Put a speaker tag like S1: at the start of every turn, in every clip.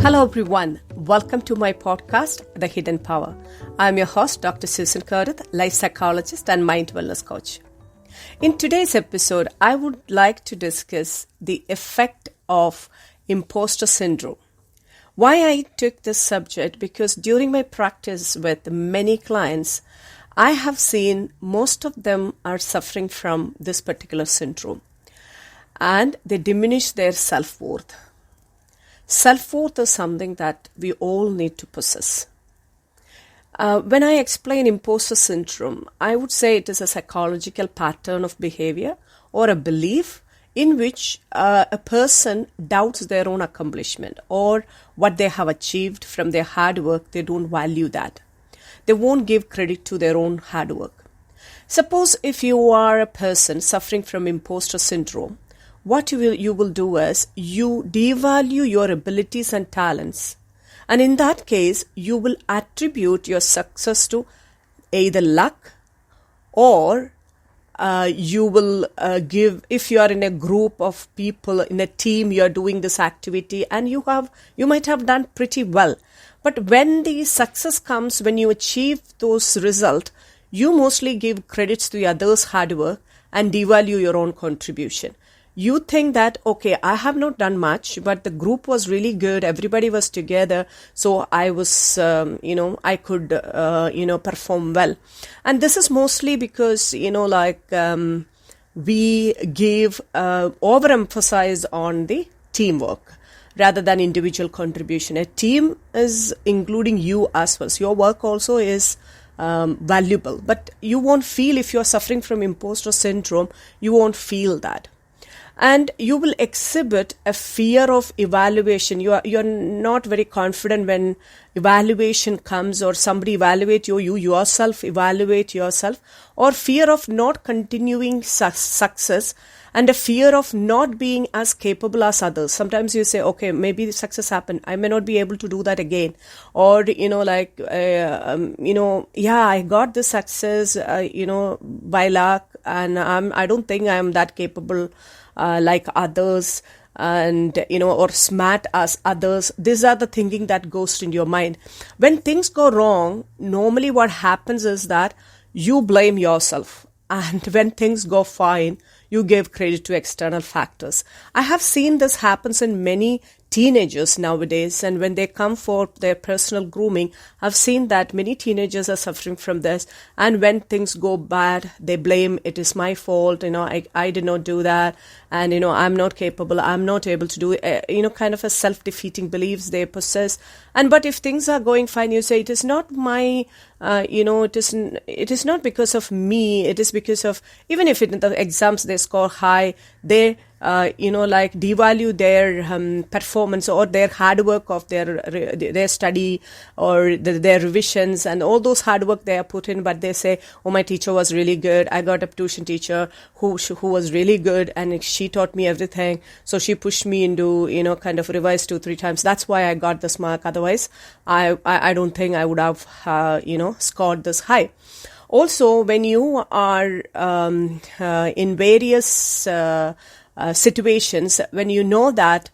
S1: Hello everyone, welcome to my podcast, The Hidden Power. I'm your host, Dr. Susan Kurth, life psychologist and mind wellness coach. In today's episode, I would like to discuss the effect of imposter syndrome. Why I took this subject, because during my practice with many clients, I have seen most of them are suffering from this particular syndrome and they diminish their self-worth. Self-worth is something that we all need to possess. When I explain imposter syndrome, I would say it is a psychological pattern of behavior or a belief in which a person doubts their own accomplishment or what they have achieved from their hard work. They don't value that. They won't give credit to their own hard work. Suppose if you are a person suffering from imposter syndrome, what you will do is you devalue your abilities and talents. And in that case, you will attribute your success to either luck or you will give, if you are in a group of people, in a team, you are doing this activity and you might have done pretty well. But when the success comes, when you achieve those results, you mostly give credits to the others' hard work and devalue your own contribution. You think that, okay, I have not done much, but the group was really good. Everybody was together. So I was, I could, perform well. And this is mostly because, we give, overemphasize on the teamwork rather than individual contribution. A team is including you as well. So your work also is valuable, but you won't feel, if you're suffering from imposter syndrome, you won't feel that. And you will exhibit a fear of evaluation. You're not very confident when evaluation comes or somebody evaluate you yourself evaluate yourself, or fear of not continuing success and a fear of not being as capable as others. Sometimes you say, okay, maybe the success happened, I may not be able to do that again. Or, I got this success, by luck, and I don't think I'm that capable like others, and or smart as others. These are the thinking that goes into your mind. When things go wrong, normally what happens is that you blame yourself, and when things go fine, you give credit to external factors. I have seen this happens in many teenagers nowadays, and when they come for their personal grooming, I've seen that many teenagers are suffering from this. And when things go bad, they blame, it is my fault, I did not do that, and I'm not capable, I'm not able to do it, kind of a self-defeating beliefs they possess. But if things are going fine, you say, it is not my it is not because of me, it is because of, even if in the exams they score high, they devalue their performance or their hard work of their study or their revisions and all those hard work they are put in. But they say, oh, my teacher was really good. I got a tuition teacher who was really good, and she taught me everything. So she pushed me into, kind of revise 2-3 times. That's why I got this mark. Otherwise, I don't think I would have, scored this high. Also, when you are in various situations, when you know that,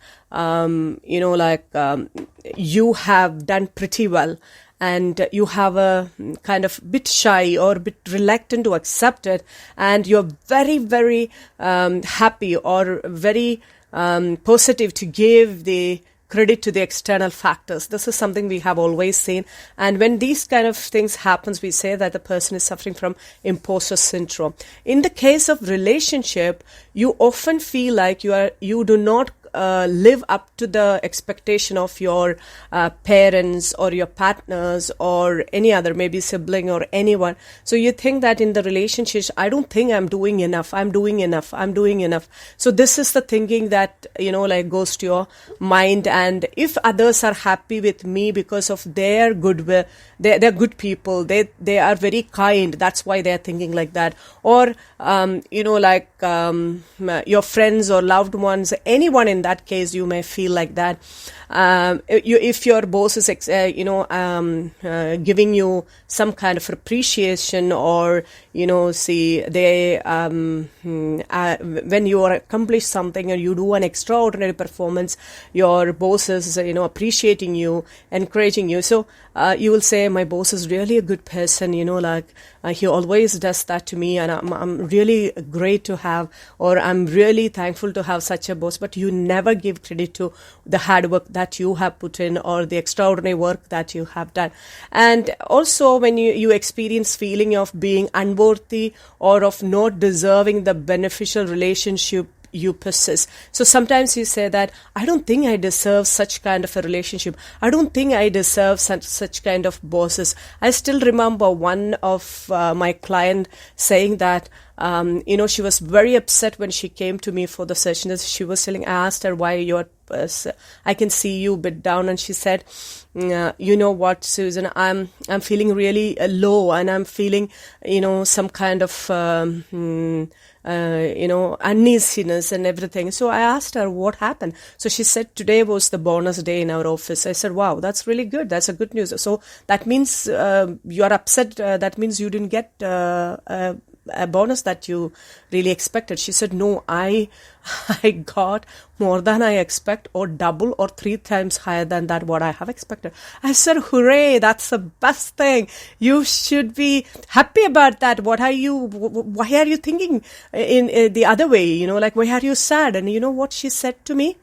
S1: you have done pretty well, and you have a kind of bit shy or a bit reluctant to accept it, and you're very, very happy or very positive to give the credit to the external factors. This is something we have always seen. And when these kind of things happens, we say that the person is suffering from imposter syndrome. In the case of relationship, you often feel like you do not live up to the expectation of your parents or your partners or any other, maybe sibling or anyone. So you think that in the relationship, I don't think I'm doing enough. So this is the thinking that, goes to your mind. And if others are happy with me because of their goodwill, they're good people, they are very kind, that's why they're thinking like that. Or, your friends or loved ones, anyone in in that case, you may feel like that. If your boss is, giving you some kind of appreciation, or, see, they, when you accomplish something or you do an extraordinary performance, your boss is, appreciating you, encouraging you. So you will say, my boss is really a good person, he always does that to me, and I'm really great to have, or I'm really thankful to have such a boss. But you never give credit to the hard work that you have put in, or the extraordinary work that you have done. And also, when you experience feeling of being unworthy or of not deserving the beneficial relationship you possess. So sometimes you say that, I don't think I deserve such kind of a relationship. I don't think I deserve such kind of bosses. I still remember one of my client saying that, she was very upset when she came to me for the session. She was telling, I asked her, why I can see you a bit down. And she said, you know what, Susan, I'm feeling really low, and I'm feeling, some kind of, uneasiness and everything. So I asked her what happened. So she said, today was the bonus day in our office. I said, wow, that's really good. That's a good news. So that means you are upset. That means you didn't get a bonus that you really expected. She said, no, I got more than I expect, or double or 3 times higher than that what I have expected. I said, hooray, that's the best thing. You should be happy about that. Why are you thinking in the other way? Why are you sad? And you know what she said to me?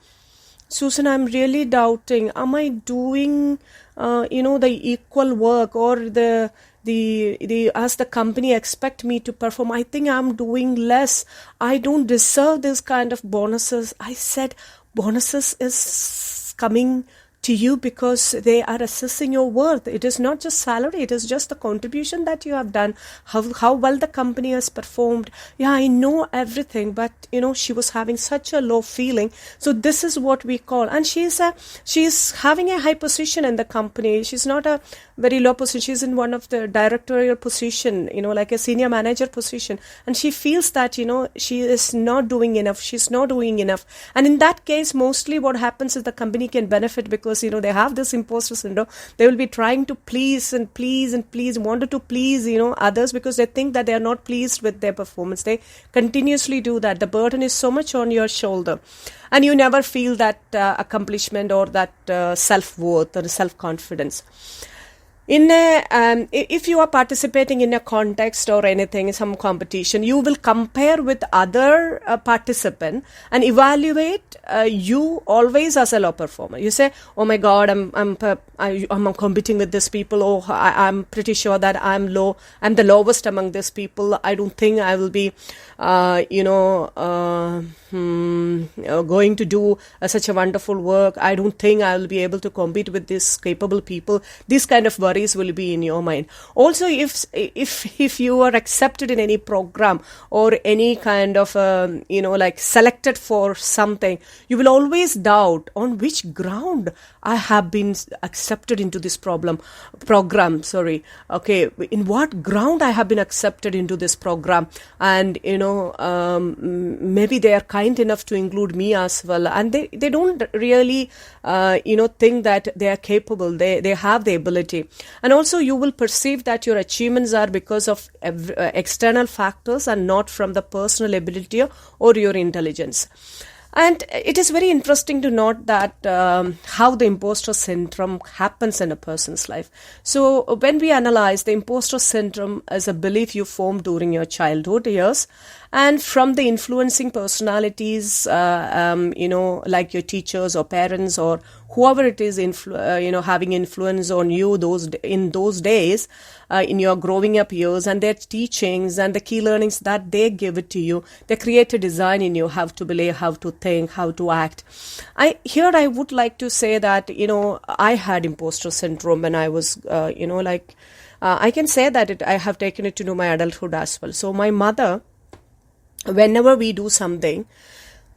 S1: Susan, I'm really doubting. Am I doing, the equal work, or the as the company expect me to perform? I think I'm doing less. I don't deserve this kind of bonuses. I said, bonuses is coming to you because they are assessing your worth. It is not just salary. It is just the contribution that you have done, how well the company has performed. Yeah, I know everything, but she was having such a low feeling. So this is what we call, and she's having a high position in the company. She's not a very low position. She's in one of the directorial position, like a senior manager position, and she feels that she is not doing enough. She's not doing enough, and in that case, mostly what happens is the company can benefit because they have this imposter syndrome. They will be trying to please and please and please, wanted to please others, because they think that they are not pleased with their performance. They continuously do that. The burden is so much on your shoulder, and you never feel that accomplishment or that self-worth or self-confidence. If you are participating in a context or anything, some competition, you will compare with other participant and evaluate you always as a low performer. You say, oh my God, I'm competing with these people. Oh, I'm pretty sure that I'm low. I'm the lowest among these people. I don't think I will be, going to do such a wonderful work. I don't think I will be able to compete with these capable people. These kind of worries will be in your mind. Also, if you are accepted in any program or any kind of selected for something, you will always doubt on which ground I have been accepted into this program. Okay, in what ground I have been accepted into this program, and maybe they are kind enough to include me as well, and they don't really think that they are capable. They have the ability. And also you will perceive that your achievements are because of external factors and not from the personal ability or your intelligence. And it is very interesting to note that how the imposter syndrome happens in a person's life. So when we analyze, the imposter syndrome as a belief you formed during your childhood years, and from the influencing personalities, like your teachers or parents or whoever it is, having influence on you in those days, in your growing up years, and their teachings and the key learnings that they give it to you, they create a design in you, how to believe, how to think, how to act. I would like to say that, I had imposter syndrome when I was, I can say that I have taken it to my adulthood as well. So my mother, whenever we do something,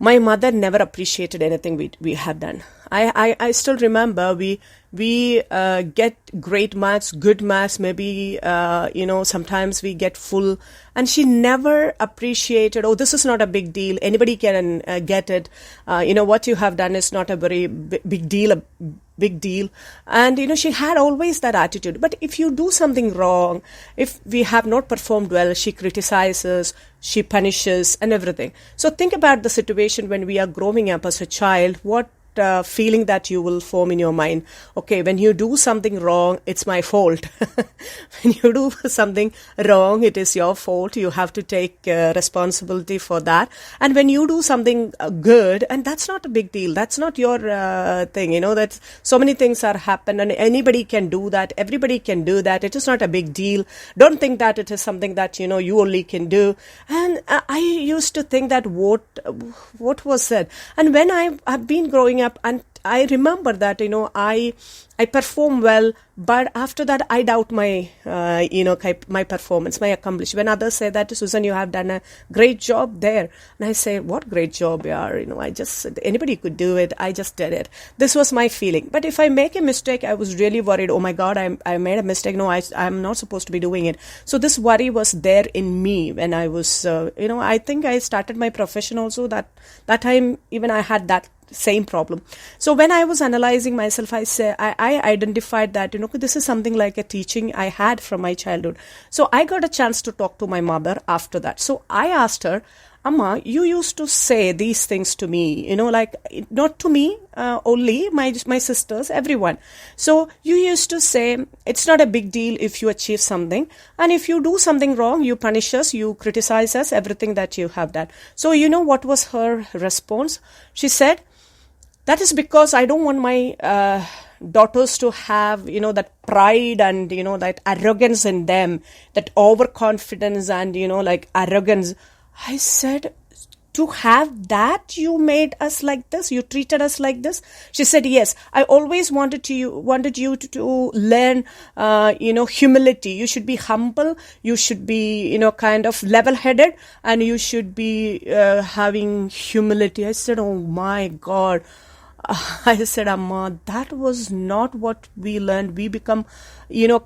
S1: My mother never appreciated anything we had done. I still remember we get great marks, good marks, maybe, sometimes we get full, and she never appreciated, oh, this is not a big deal. Anybody can get it. What you have done is not a very big deal, big deal. And, she had always that attitude. But if you do something wrong, if we have not performed well, she criticizes, she punishes and everything. So think about the situation when we are growing up as a child, what feeling that you will form in your mind. Okay, when you do something wrong, it's my fault. When you do something wrong, it is your fault. You have to take responsibility for that. And when you do something good, and that's not a big deal. That's not your thing. That so many things are happen, and anybody can do that. Everybody can do that. It is not a big deal. Don't think that it is something that you only can do. And I used to think that what was said. And when I've been growing up, and I remember that, I perform well, but after that I doubt my, my performance, my accomplishment. When others say that, Susan, you have done a great job there. And I say, what great job you are? Anybody could do it. I just did it. This was my feeling. But if I make a mistake, I was really worried. Oh my God, I made a mistake. No, I'm not supposed to be doing it. So this worry was there in me when I was, I think I started my profession also that time, even I had that same problem. So when I was analyzing myself, I identified that, this is something like a teaching I had from my childhood. So I got a chance to talk to my mother after that. So I asked her, Amma, you used to say these things to me, not to me only, my sisters, everyone. So you used to say, it's not a big deal if you achieve something. And if you do something wrong, you punish us, you criticize us, everything that you have done. So what was her response? She said, that is because I don't want my daughters to have, that pride and, that arrogance in them, that overconfidence and, arrogance. I said, to have that, you made us like this, you treated us like this. She said, yes, I always wanted you to learn, humility. You should be humble. You should be, kind of level-headed, and you should be having humility. I said, oh my God. I said, Amma, that was not what we learned. We become,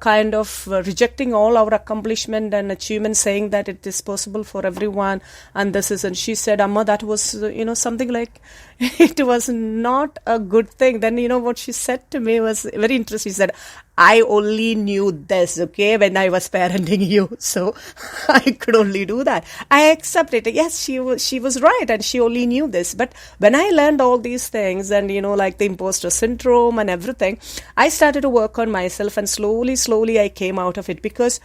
S1: kind of rejecting all our accomplishment and achievement, saying that it is possible for everyone. And this is, and she said, Amma, that was, something like, it was not a good thing. Then, what she said to me was very interesting. She said, I only knew this, okay, when I was parenting you. So I could only do that. I accept it. Yes, she was right, and she only knew this. But when I learned all these things and, like the imposter syndrome and everything, I started to work on myself, and slowly I came out of it, because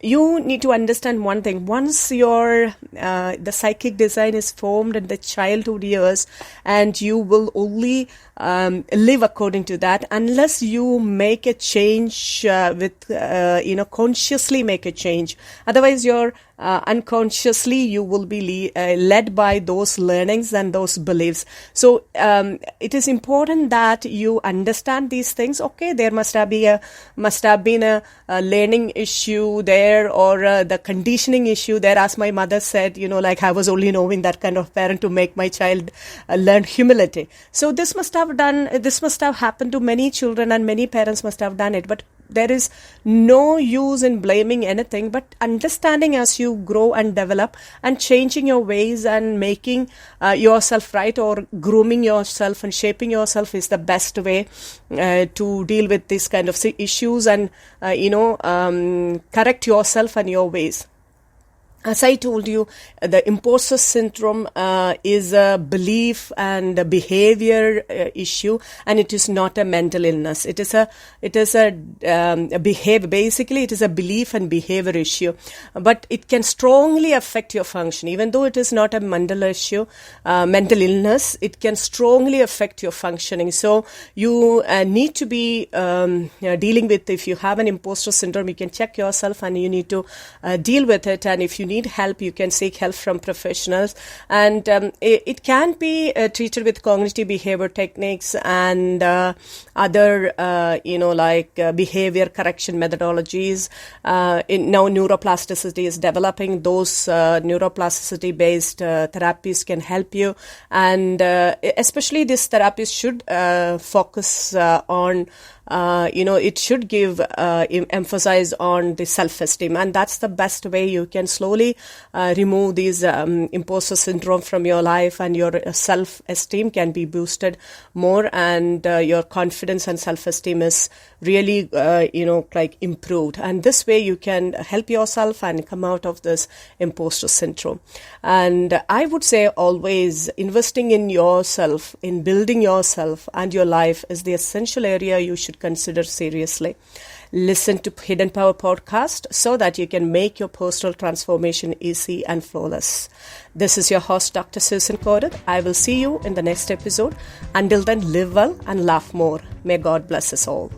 S1: you need to understand one thing. Once your the psychic design is formed in the childhood years, and you will only live according to that unless you make a change consciously make a change. Otherwise, you're unconsciously you will be led by those learnings and those beliefs. So it is important that you understand these things. Okay, there must have been a learning issue there, or the conditioning issue there, as my mother said, like I was only knowing that kind of parent to make my child learn humility. So this must have happened to many children, and many parents must have done it. But there is no use in blaming anything, but understanding as you grow and develop, and changing your ways and making yourself right, or grooming yourself and shaping yourself, is the best way to deal with these kind of issues, and correct yourself and your ways. As I told you, the imposter syndrome is a belief and a behavior issue, and it is not a mental illness. It is a behavior. Basically, it is a belief and behavior issue, but it can strongly affect your function. Even though it is not a mental issue, mental illness, it can strongly affect your functioning. So you need to be dealing with. If you have an imposter syndrome, you can check yourself, and you need to deal with it. And if you need help, you can seek help from professionals. And it can be treated with cognitive behavior techniques and other, behavior correction methodologies. Now neuroplasticity is developing. Those neuroplasticity-based therapies can help you. And especially this therapist should focus on it should give emphasize on the self-esteem, and that's the best way you can slowly remove these imposter syndrome from your life, and your self-esteem can be boosted more, and your confidence and self-esteem is really improved. And this way you can help yourself and come out of this imposter syndrome. And I would say always investing in yourself, in building yourself and your life, is the essential area you should consider seriously. Listen to Hidden Power podcast so that you can make your personal transformation easy and flawless. This is your host, Dr. Susan Cordet. I will see you in the next episode. Until then, live well and laugh more. May God bless us all.